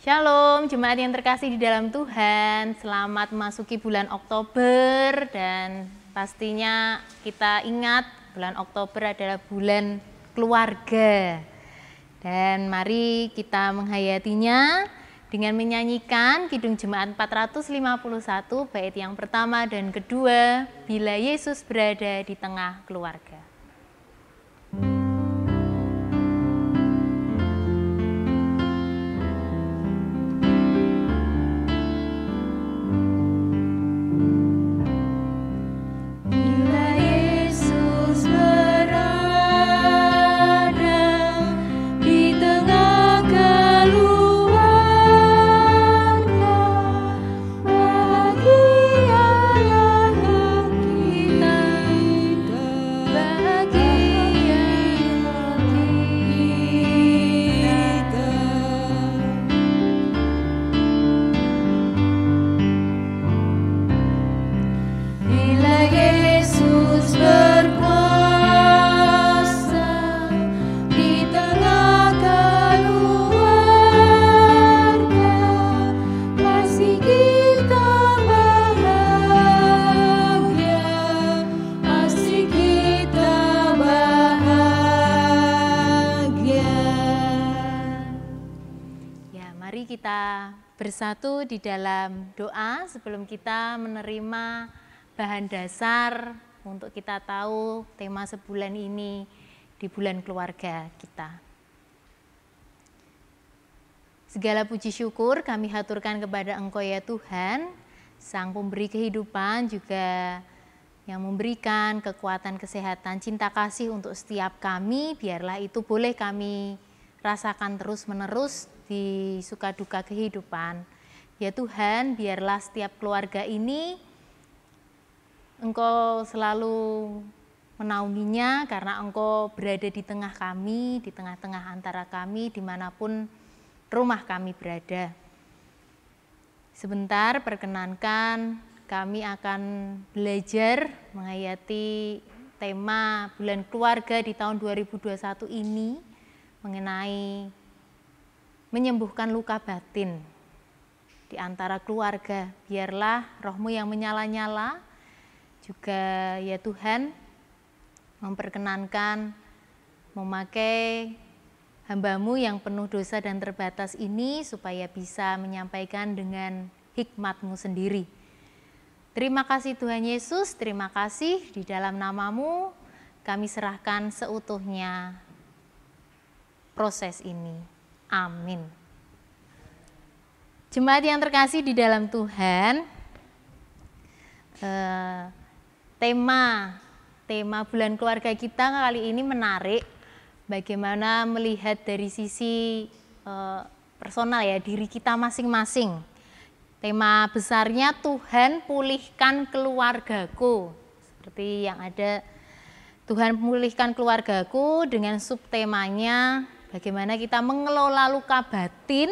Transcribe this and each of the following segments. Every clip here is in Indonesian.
Shalom, jemaat yang terkasih di dalam Tuhan. Selamat memasuki bulan Oktober dan pastinya kita ingat bulan Oktober adalah bulan keluarga. Dan mari kita menghayatinya dengan menyanyikan Kidung Jemaat 451 bait yang pertama dan kedua, Bila Yesus Berada di Tengah Keluarga. Bersatu di dalam doa sebelum kita menerima bahan dasar untuk kita tahu tema sebulan ini di bulan keluarga kita. Segala puji syukur kami haturkan kepada Engkau ya Tuhan, Sang Pemberi kehidupan juga yang memberikan kekuatan, kesehatan, cinta kasih untuk setiap kami. Biarlah itu boleh kami rasakan terus-menerus di suka duka kehidupan. Ya Tuhan, biarlah setiap keluarga ini Engkau selalu menaunginya karena Engkau berada di tengah kami, di tengah-tengah antara kami, dimanapun rumah kami berada. Sebentar perkenankan kami akan belajar menghayati tema bulan keluarga di tahun 2021 ini mengenai menyembuhkan luka batin di antara keluarga. Biarlah roh-Mu yang menyala-nyala juga ya Tuhan memperkenankan memakai hamba-Mu yang penuh dosa dan terbatas ini supaya bisa menyampaikan dengan hikmat-Mu sendiri. Terima kasih Tuhan Yesus, terima kasih di dalam nama-Mu kami serahkan seutuhnya proses ini. Amin. Jemaat yang terkasih di dalam Tuhan, tema bulan keluarga kita kali ini menarik. Bagaimana melihat dari sisi personal ya, diri kita masing-masing. Tema besarnya Tuhan pulihkan keluargaku. Seperti yang ada Tuhan pulihkan keluargaku dengan subtemanya bagaimana kita mengelola luka batin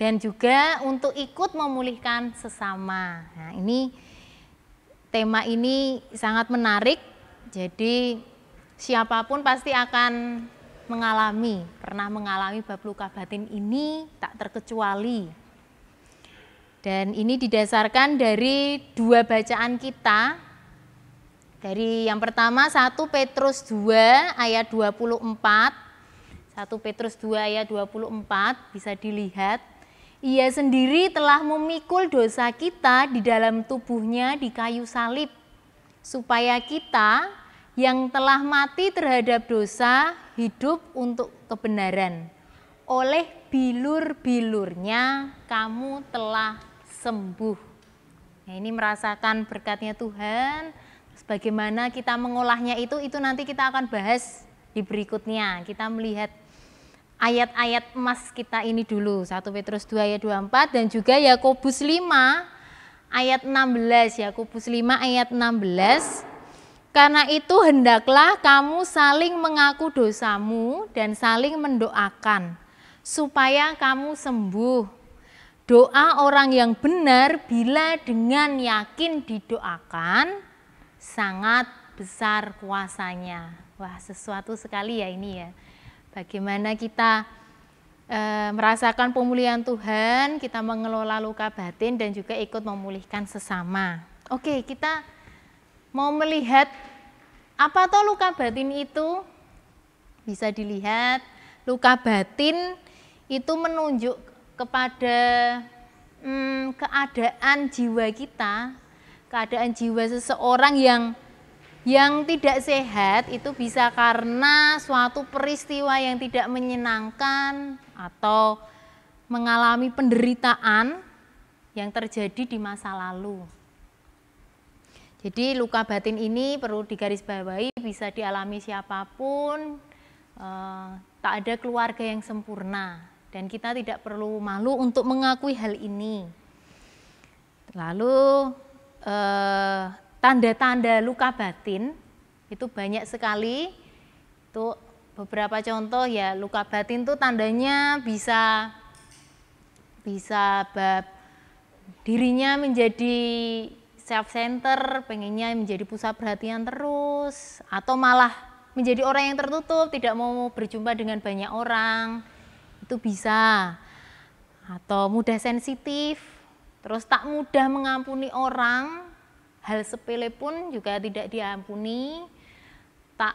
dan juga untuk ikut memulihkan sesama. Nah, tema ini sangat menarik. Jadi siapapun pasti akan pernah mengalami bab luka batin ini tak terkecuali. Dan ini didasarkan dari dua bacaan kita. Dari yang pertama 1 Petrus 2 ayat 24. 1 Petrus 2 ayat 24 bisa dilihat. Ia sendiri telah memikul dosa kita di dalam tubuhnya di kayu salib, supaya kita yang telah mati terhadap dosa hidup untuk kebenaran. Oleh bilur-bilurnya kamu telah sembuh. Nah, ini merasakan berkatnya Tuhan. Terus bagaimana kita mengolahnya itu nanti kita akan bahas di berikutnya. Kita melihat ayat-ayat emas kita ini dulu, 1 Petrus 2 ayat 24 dan juga Yakobus 5 ayat 16. Yakobus 5 ayat 16. Karena itu hendaklah kamu saling mengaku dosamu dan saling mendoakan supaya kamu sembuh. Doa orang yang benar bila dengan yakin didoakan sangat besar kuasanya. Wah, sesuatu sekali ya ini ya. Bagaimana kita merasakan pemulihan Tuhan, kita mengelola luka batin dan juga ikut memulihkan sesama. Oke, kita mau melihat apa toh luka batin itu. Bisa dilihat, luka batin itu menunjuk kepada keadaan jiwa kita, keadaan jiwa seseorang yang tidak sehat. Itu bisa karena suatu peristiwa yang tidak menyenangkan atau mengalami penderitaan yang terjadi di masa lalu. Jadi luka batin ini perlu digarisbawahi, bisa dialami siapapun, tak ada keluarga yang sempurna dan kita tidak perlu malu untuk mengakui hal ini. Lalu tanda-tanda luka batin itu banyak sekali. Itu beberapa contoh ya, luka batin itu tandanya bisa bab dirinya menjadi self-center, pengennya menjadi pusat perhatian terus, atau malah menjadi orang yang tertutup, tidak mau berjumpa dengan banyak orang, itu bisa. Atau mudah sensitif, terus tak mudah mengampuni orang, hal sepele pun juga tidak diampuni, tak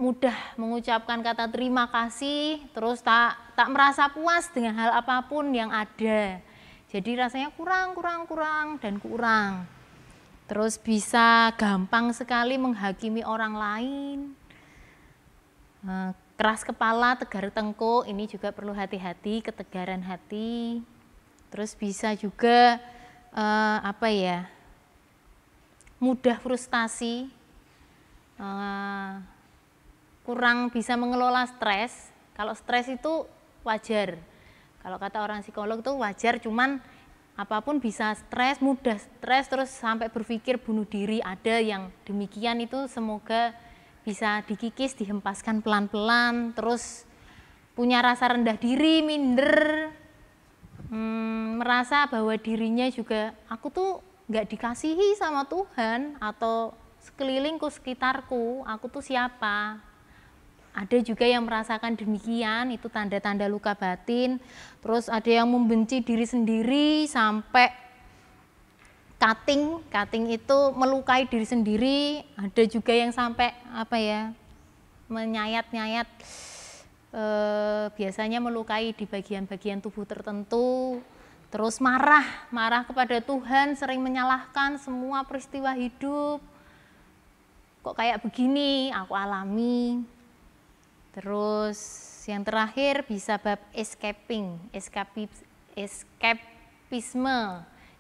mudah mengucapkan kata terima kasih, terus tak merasa puas dengan hal apapun yang ada. Jadi rasanya kurang. Terus bisa gampang sekali menghakimi orang lain. Keras kepala, tegar tengkuk, ini juga perlu hati-hati, ketegaran hati. Terus bisa juga mudah frustasi, kurang bisa mengelola stres. Kalau stres itu wajar, kalau kata orang psikolog itu wajar, cuman apapun bisa stres, mudah stres terus sampai berpikir bunuh diri. Ada yang demikian, itu semoga bisa dikikis, dihempaskan pelan-pelan. Terus punya rasa rendah diri, minder, merasa bahwa dirinya juga, aku tuh nggak dikasihi sama Tuhan atau sekelilingku, sekitarku, aku tuh siapa. Ada juga yang merasakan demikian, itu tanda-tanda luka batin. Terus ada yang membenci diri sendiri sampai cutting itu melukai diri sendiri. Ada juga yang sampai menyayat-nyayat, biasanya melukai di bagian-bagian tubuh tertentu. Terus marah kepada Tuhan, sering menyalahkan semua peristiwa hidup. Kok kayak begini aku alami. Terus yang terakhir bisa bab escapisme.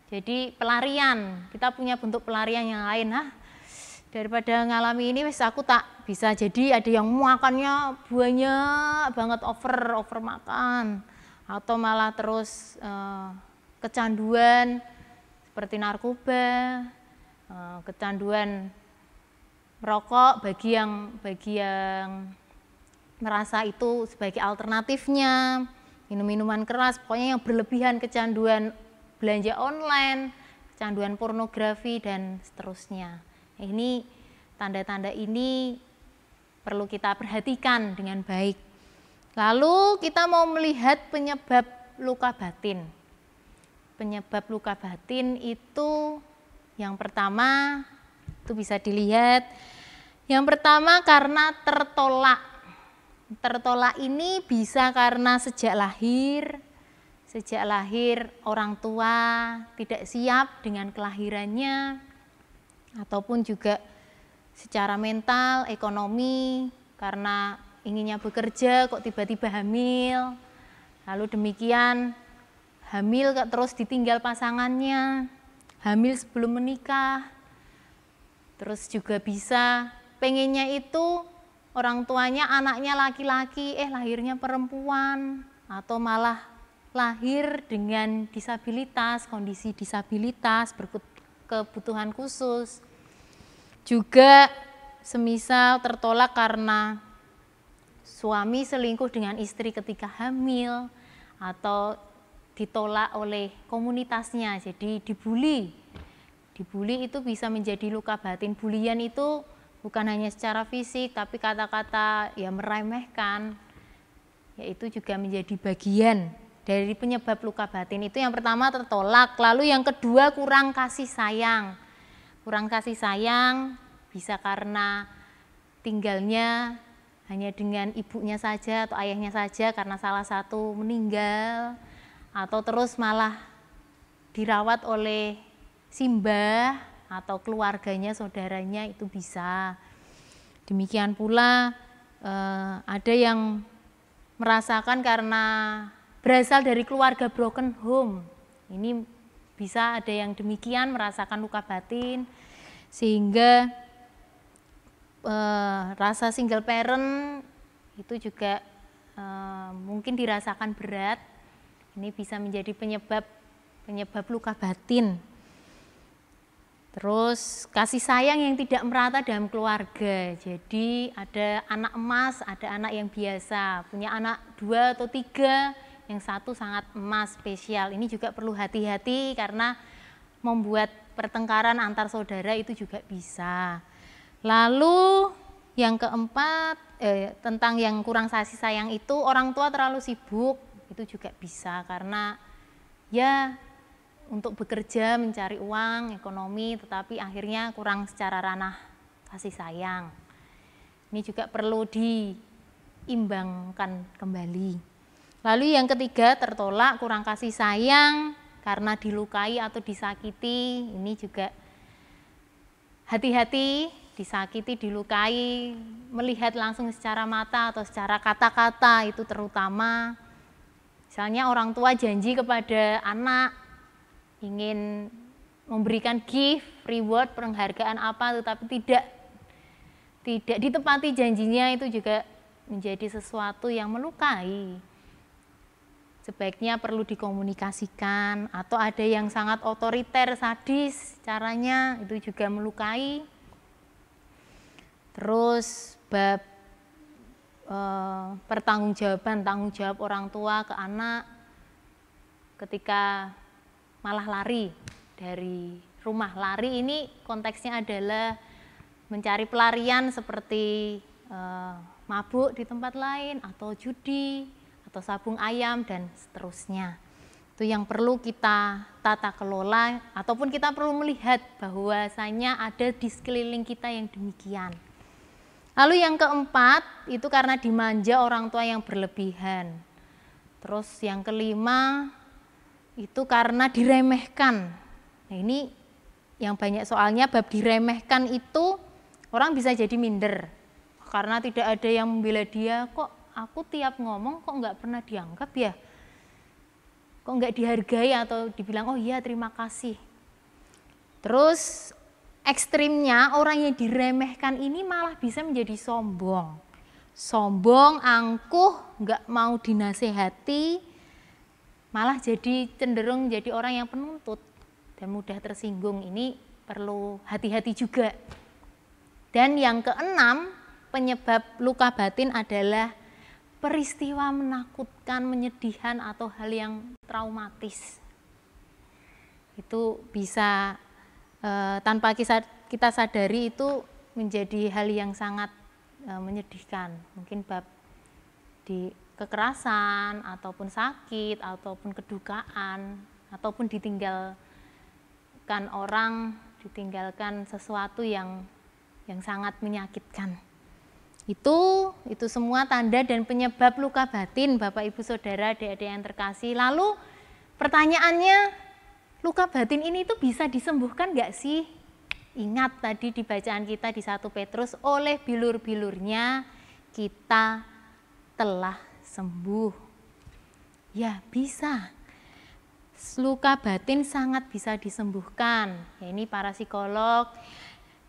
Jadi pelarian, kita punya bentuk pelarian yang lain. Daripada ngalami ini, aku tak bisa. Jadi ada yang makannya banyak banget, over makan, atau malah terus kecanduan seperti narkoba, kecanduan merokok bagi yang merasa itu sebagai alternatifnya, minum minuman keras, pokoknya yang berlebihan, kecanduan belanja online, kecanduan pornografi, dan seterusnya. Ini tanda-tanda ini perlu kita perhatikan dengan baik. Lalu kita mau melihat penyebab luka batin. Penyebab luka batin itu yang pertama, itu bisa dilihat. Yang pertama karena tertolak. Tertolak ini bisa karena sejak lahir orang tua tidak siap dengan kelahirannya, ataupun juga secara mental, ekonomi, karena inginnya bekerja kok tiba-tiba hamil, lalu demikian hamil terus ditinggal pasangannya, hamil sebelum menikah. Terus juga bisa pengennya itu orang tuanya anaknya laki-laki, lahirnya perempuan, atau malah lahir dengan disabilitas, kondisi disabilitas, berkebutuhan khusus. Juga semisal tertolak karena suami selingkuh dengan istri ketika hamil, atau ditolak oleh komunitasnya, jadi dibully. Dibully itu bisa menjadi luka batin. Bulian itu bukan hanya secara fisik, tapi kata-kata yang meremehkan, yaitu juga menjadi bagian dari penyebab luka batin. Itu yang pertama tertolak, lalu yang kedua kurang kasih sayang. Kurang kasih sayang bisa karena tinggalnya hanya dengan ibunya saja atau ayahnya saja karena salah satu meninggal, atau terus malah dirawat oleh simbah atau keluarganya, saudaranya, itu bisa. Demikian pula ada yang merasakan karena berasal dari keluarga broken home. Ini bisa ada yang demikian merasakan luka batin, sehingga rasa single parent itu juga mungkin dirasakan berat. Ini bisa menjadi penyebab luka batin. Terus kasih sayang yang tidak merata dalam keluarga. Jadi ada anak emas, ada anak yang biasa, punya anak 2 atau 3, yang satu sangat emas spesial. Ini juga perlu hati-hati karena membuat pertengkaran antar saudara itu juga bisa. Lalu yang keempat tentang yang kurang kasih sayang itu, orang tua terlalu sibuk, itu juga bisa karena ya untuk bekerja mencari uang, ekonomi, tetapi akhirnya kurang secara ranah kasih sayang. Ini juga perlu diimbangkan kembali. Lalu yang ketiga tertolak, kurang kasih sayang karena dilukai atau disakiti. Ini juga hati-hati, disakiti, dilukai, melihat langsung secara mata atau secara kata-kata itu terutama. Misalnya orang tua janji kepada anak ingin memberikan gift, reward, penghargaan apa, tetapi tidak ditepati janjinya, itu juga menjadi sesuatu yang melukai. Sebaiknya perlu dikomunikasikan, atau ada yang sangat otoriter, sadis caranya, itu juga melukai. Terus bab pertanggungjawaban, tanggung jawab orang tua ke anak ketika malah lari dari rumah. Lari ini konteksnya adalah mencari pelarian seperti mabuk di tempat lain, atau judi, atau sabung ayam, dan seterusnya. Itu yang perlu kita tata kelola, ataupun kita perlu melihat bahwasanya ada di sekeliling kita yang demikian. Lalu yang keempat, itu karena dimanja orang tua yang berlebihan. Terus yang kelima, itu karena diremehkan. Nah, ini yang banyak soalnya, bab diremehkan itu orang bisa jadi minder karena tidak ada yang membela dia. Kok aku tiap ngomong kok nggak pernah dianggap ya, kok nggak dihargai atau dibilang oh iya terima kasih. Terus ekstrimnya orang yang diremehkan ini malah bisa menjadi sombong, angkuh, nggak mau dinasehati, malah jadi cenderung jadi orang yang penuntut dan mudah tersinggung. Ini perlu hati-hati juga. Dan yang keenam, penyebab luka batin adalah peristiwa menakutkan, menyedihkan, atau hal yang traumatis. Itu bisa tanpa kita sadari itu menjadi hal yang sangat menyedihkan. Mungkin bab di kekerasan, ataupun sakit, ataupun kedukaan, ataupun ditinggalkan orang, ditinggalkan sesuatu yang sangat menyakitkan. Itu semua tanda dan penyebab luka batin, Bapak Ibu Saudara, adik-adik yang terkasih. Lalu pertanyaannya, luka batin ini itu bisa disembuhkan nggak sih? Ingat tadi di bacaan kita di 1 Petrus, oleh bilur-bilurnya kita telah sembuh. Ya bisa. Luka batin sangat bisa disembuhkan. Ya, ini para psikolog,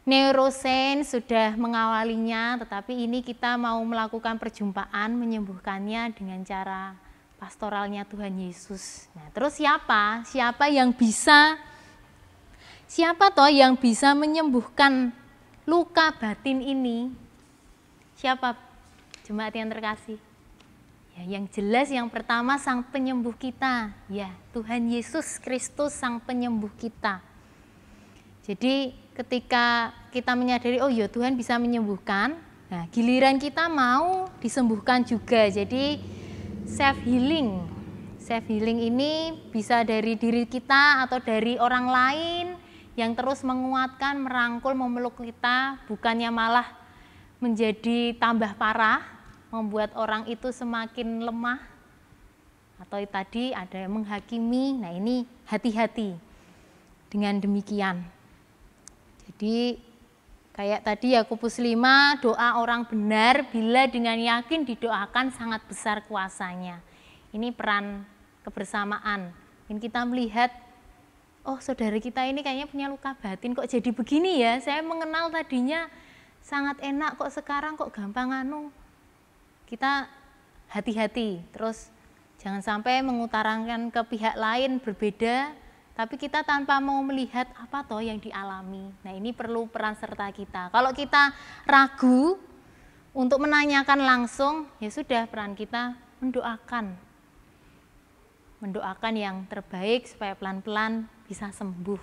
neurosains sudah mengawalinya, tetapi ini kita mau melakukan perjumpaan menyembuhkannya dengan cara pastoralnya Tuhan Yesus. Nah, terus siapa yang bisa, siapa toh yang bisa menyembuhkan luka batin ini? Siapa jemaat yang terkasih? Ya, yang jelas yang pertama Sang Penyembuh kita, ya Tuhan Yesus Kristus Sang Penyembuh kita. Jadi ketika kita menyadari oh ya Tuhan bisa menyembuhkan, nah giliran kita mau disembuhkan juga. Jadi self healing. Self healing ini bisa dari diri kita atau dari orang lain yang terus menguatkan, merangkul, memeluk kita, bukannya malah menjadi tambah parah, membuat orang itu semakin lemah, atau tadi ada yang menghakimi. Nah, ini hati-hati dengan demikian. Jadi kayak tadi Yakobus 5, doa orang benar bila dengan yakin didoakan sangat besar kuasanya. Ini peran kebersamaan. Ini kita melihat, oh saudara kita ini kayaknya punya luka batin, kok jadi begini ya. Saya mengenal tadinya sangat enak, kok sekarang kok gampang Kita hati-hati, terus jangan sampai mengutarakan ke pihak lain berbeda, tapi kita tanpa mau melihat apa toh yang dialami. Nah, ini perlu peran serta kita. Kalau kita ragu untuk menanyakan langsung, ya sudah, peran kita mendoakan. Mendoakan yang terbaik supaya pelan-pelan bisa sembuh.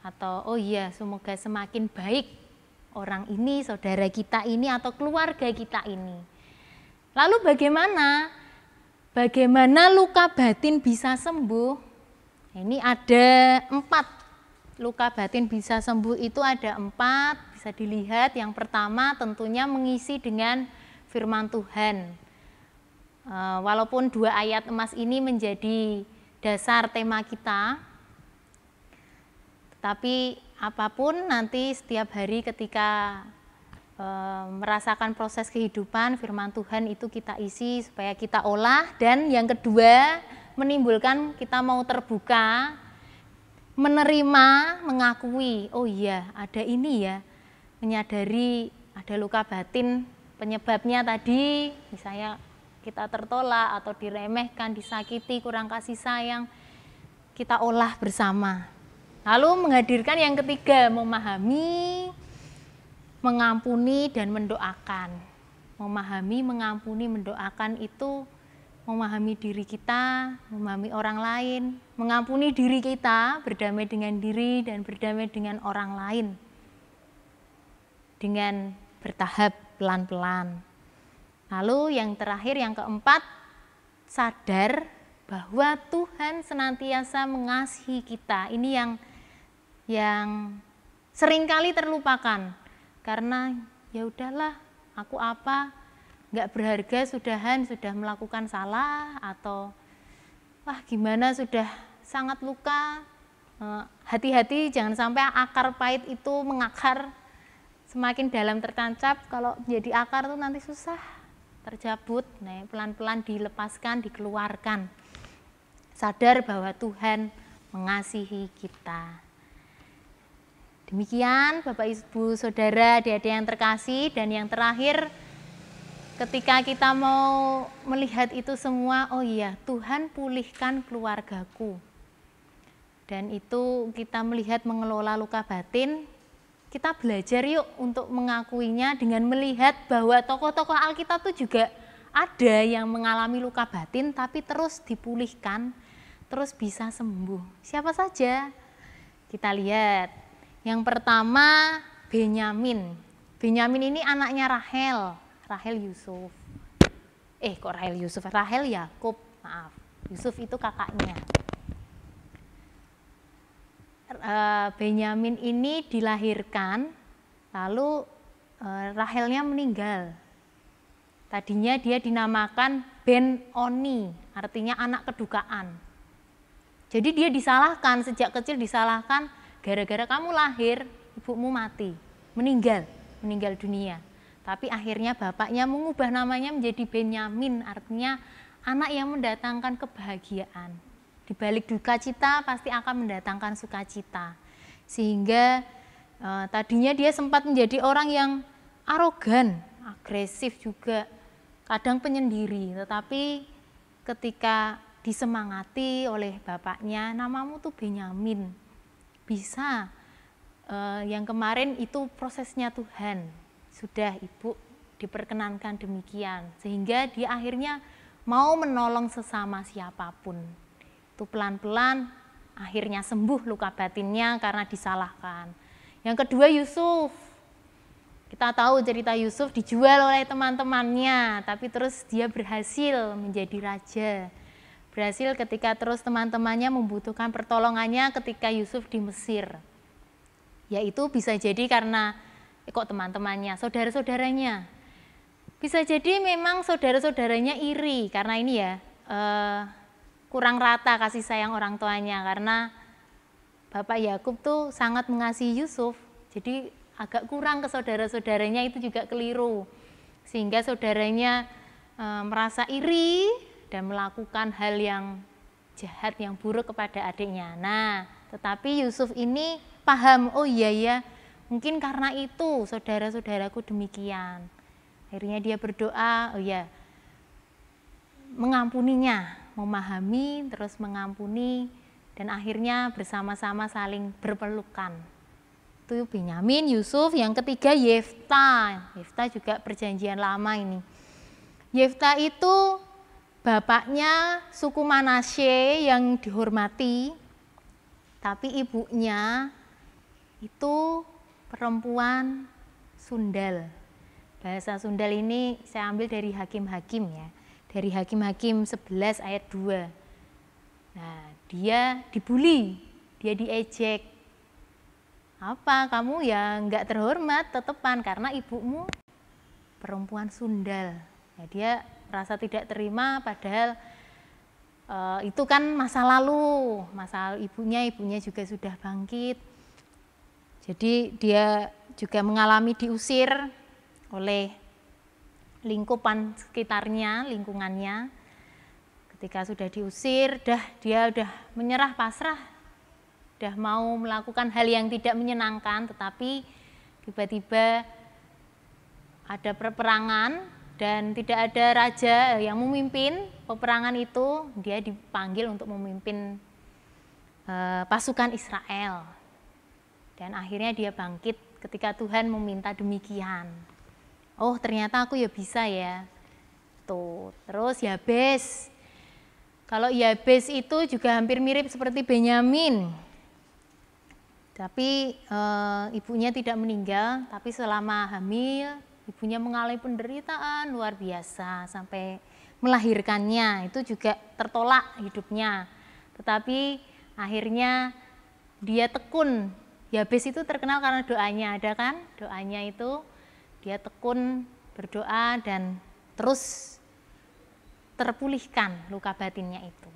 Atau oh iya, semoga semakin baik orang ini, saudara kita ini, atau keluarga kita ini. Lalu bagaimana luka batin bisa sembuh? Ini ada 4. Luka batin bisa sembuh itu ada 4, bisa dilihat. Yang pertama tentunya mengisi dengan firman Tuhan. Walaupun 2 ayat emas ini menjadi dasar tema kita, tetapi apapun nanti setiap hari ketika merasakan proses kehidupan, firman Tuhan itu kita isi supaya kita olah. Dan yang kedua, menimbulkan kita mau terbuka, menerima, mengakui, oh iya ada ini ya, menyadari ada luka batin, penyebabnya tadi misalnya kita tertolak atau diremehkan, disakiti, kurang kasih sayang, kita olah bersama. Lalu menghadirkan yang ketiga, memahami, mengampuni, dan mendoakan. Memahami, mengampuni, mendoakan itu memahami diri kita, memahami orang lain, mengampuni diri kita, berdamai dengan diri dan berdamai dengan orang lain. Dengan bertahap, pelan-pelan. Lalu yang terakhir, yang keempat, sadar bahwa Tuhan senantiasa mengasihi kita. Ini yang seringkali terlupakan. Karena ya udahlah, aku apa? Nggak berharga, sudah melakukan salah, atau wah gimana sudah sangat luka. Hati-hati jangan sampai akar pahit itu mengakar, semakin dalam tertancap. Kalau menjadi akar itu nanti susah tercabut. Nah, pelan-pelan dilepaskan, dikeluarkan. Sadar bahwa Tuhan mengasihi kita. Demikian Bapak Ibu Saudara, adik-adik yang terkasih. Dan yang terakhir, ketika kita mau melihat itu semua, oh iya, Tuhan pulihkan keluargaku. Dan itu kita melihat mengelola luka batin, kita belajar yuk untuk mengakuinya dengan melihat bahwa tokoh-tokoh Alkitab itu juga ada yang mengalami luka batin tapi terus dipulihkan, terus bisa sembuh. Siapa saja? Kita lihat. Yang pertama, Benyamin. Benyamin ini anaknya Rahel Yusuf. Rahel Yakub, maaf. Yusuf itu kakaknya. Benyamin ini dilahirkan, lalu Rahelnya meninggal. Tadinya dia dinamakan Ben-Oni, artinya anak kedukaan. Jadi dia disalahkan, sejak kecil disalahkan, gara-gara kamu lahir, ibumu mati, meninggal dunia. Tapi akhirnya bapaknya mengubah namanya menjadi Benyamin, artinya anak yang mendatangkan kebahagiaan. Di balik duka cita pasti akan mendatangkan sukacita. Sehingga tadinya dia sempat menjadi orang yang arogan, agresif juga, kadang penyendiri. Tetapi ketika disemangati oleh bapaknya, namamu tuh Benyamin, bisa. Yang kemarin itu prosesnya Tuhan. Sudah ibu diperkenankan demikian, sehingga dia akhirnya mau menolong sesama siapapun. Itu pelan-pelan akhirnya sembuh luka batinnya karena disalahkan. Yang kedua, Yusuf. Kita tahu cerita Yusuf dijual oleh teman-temannya, tapi terus dia berhasil menjadi raja. Berhasil ketika terus teman-temannya membutuhkan pertolongannya ketika Yusuf di Mesir. Yaitu bisa jadi karena kok teman-temannya, saudara-saudaranya. Bisa jadi memang saudara-saudaranya iri karena ini ya kurang rata kasih sayang orang tuanya, karena Bapak Yakub tuh sangat mengasihi Yusuf. Jadi agak kurang ke saudara-saudaranya, itu juga keliru. Sehingga saudaranya merasa iri dan melakukan hal yang jahat, yang buruk kepada adiknya. Nah, tetapi Yusuf ini paham, oh iya ya, mungkin karena itu saudara-saudaraku demikian. Akhirnya dia berdoa, oh ya, mengampuninya, memahami, terus mengampuni, dan akhirnya bersama-sama saling berpelukan. Itu Benyamin, Yusuf. Yang ketiga Yefta. Yefta juga perjanjian lama ini. Yefta itu bapaknya suku Manasye yang dihormati, tapi ibunya itu perempuan Sundal. Bahasa Sundal ini saya ambil dari Hakim-Hakim ya. Dari Hakim-Hakim 11 ayat 2. Nah, dia dibully, dia diejek. Apa, kamu ya nggak terhormat tetepan karena ibumu perempuan Sundal. Ya, dia merasa tidak terima, padahal itu kan masa lalu, masa ibunya juga sudah bangkit. Jadi dia juga mengalami diusir oleh lingkupan sekitarnya, lingkungannya. Ketika sudah diusir, dia udah menyerah pasrah, udah mau melakukan hal yang tidak menyenangkan, tetapi tiba-tiba ada peperangan dan tidak ada raja yang memimpin peperangan itu. Dia dipanggil untuk memimpin pasukan Israel, dan akhirnya dia bangkit ketika Tuhan meminta demikian. Oh, ternyata aku ya bisa ya. Tuh, terus Yabes. Kalau Yabes itu juga hampir mirip seperti Benyamin. Tapi ibunya tidak meninggal, tapi selama hamil ibunya mengalami penderitaan luar biasa sampai melahirkannya. Itu juga tertolak hidupnya. Tetapi akhirnya dia tekun. Yabes itu terkenal karena doanya, ada kan? Doanya itu dia tekun berdoa dan terus terpulihkan luka batinnya itu.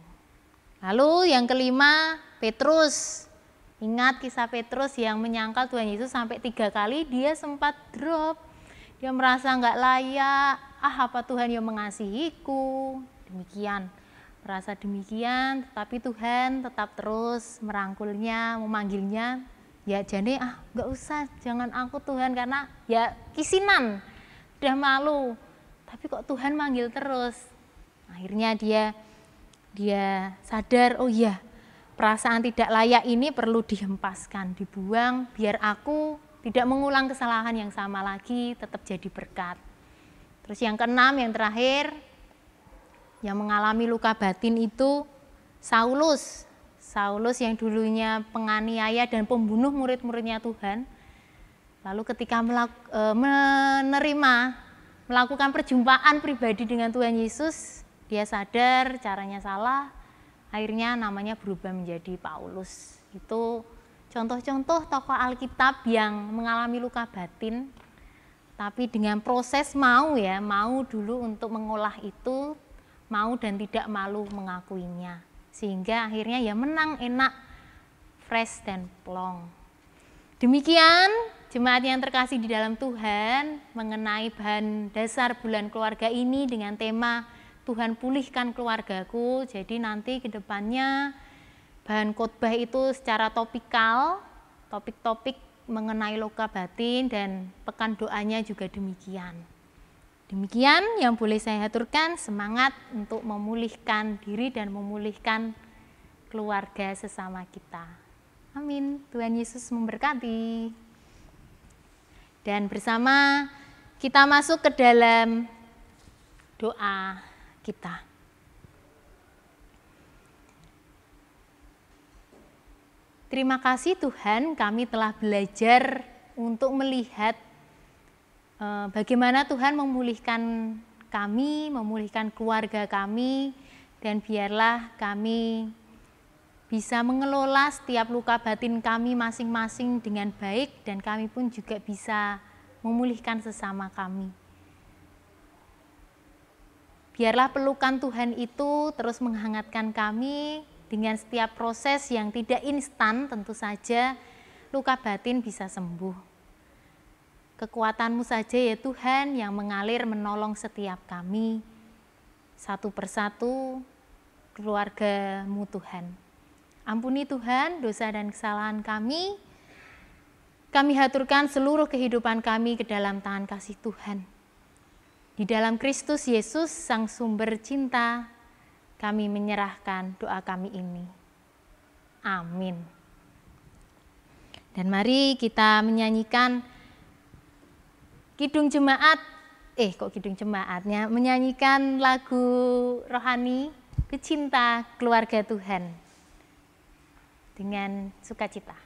Lalu yang kelima, Petrus. Ingat kisah Petrus yang menyangkal Tuhan Yesus sampai 3 kali, dia sempat drop. Dia merasa nggak layak, apa Tuhan yang mengasihiku, demikian. Merasa demikian, tetapi Tuhan tetap terus merangkulnya, memanggilnya. Ya jadi nggak usah, jangan aku Tuhan, karena ya kisinan, udah malu. Tapi kok Tuhan manggil terus. Akhirnya dia sadar, oh iya, perasaan tidak layak ini perlu dihempaskan, dibuang, biar aku tidak mengulang kesalahan yang sama lagi, tetap jadi berkat. Terus yang keenam, yang terakhir, yang mengalami luka batin itu Saulus. Saulus yang dulunya penganiaya dan pembunuh murid-muridnya Tuhan. Lalu ketika melakukan perjumpaan pribadi dengan Tuhan Yesus, dia sadar caranya salah, akhirnya namanya berubah menjadi Paulus. Itu contoh-contoh tokoh Alkitab yang mengalami luka batin, tapi dengan proses mau dulu untuk mengolah itu, mau dan tidak malu mengakuinya. Sehingga akhirnya ya menang, enak, fresh dan plong. Demikian jemaat yang terkasih di dalam Tuhan, mengenai bahan dasar bulan keluarga ini dengan tema Tuhan pulihkan keluargaku. Jadi nanti ke depannya bahan khotbah itu secara topikal, topik-topik mengenai luka batin, dan pekan doanya juga demikian. Demikian yang boleh saya aturkan, semangat untuk memulihkan diri dan memulihkan keluarga sesama kita. Amin. Tuhan Yesus memberkati. Dan bersama kita masuk ke dalam doa kita. Terima kasih Tuhan, kami telah belajar untuk melihat bagaimana Tuhan memulihkan kami, memulihkan keluarga kami, dan biarlah kami bisa mengelola setiap luka batin kami masing-masing dengan baik, dan kami pun juga bisa memulihkan sesama kami. Biarlah pelukan Tuhan itu terus menghangatkan kami dengan setiap proses yang tidak instan, tentu saja luka batin bisa sembuh. Kekuatan-Mu saja ya Tuhan yang mengalir menolong setiap kami, satu persatu keluarga-Mu Tuhan. Ampuni Tuhan dosa dan kesalahan kami. Kami haturkan seluruh kehidupan kami ke dalam tangan kasih Tuhan. Di dalam Kristus Yesus, Sang Sumber Cinta, kami menyerahkan doa kami ini. Amin. Dan mari kita menyanyikan Kidung Jemaat, menyanyikan lagu rohani Pecinta Keluarga Tuhan dengan sukacita.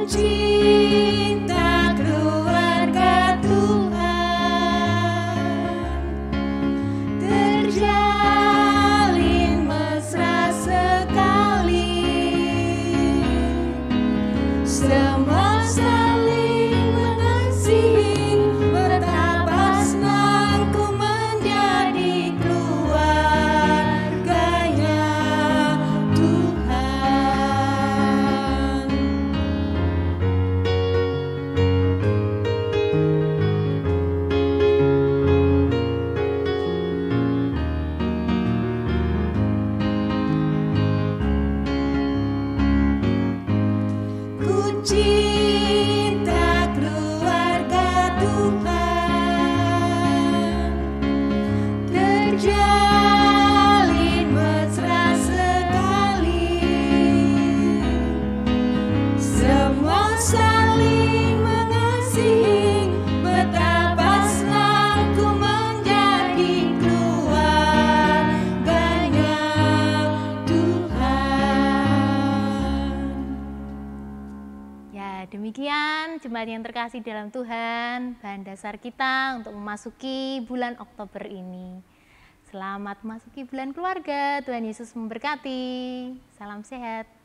Cinta keluarga Tuhan terjalin mesra sekali, semua saling mengasihi, betapa senangku menjadi keluarganya Tuhan. Cinta keluarga Tuhan terjalin mesra sekali, semua saling mengasihi, betapa senangku menjadi keluarganya Tuhan. Demikian jemaat yang terkasih dalam Tuhan, bahan dasar kita untuk memasuki bulan Oktober ini. Selamat memasuki bulan keluarga, Tuhan Yesus memberkati. Salam sehat.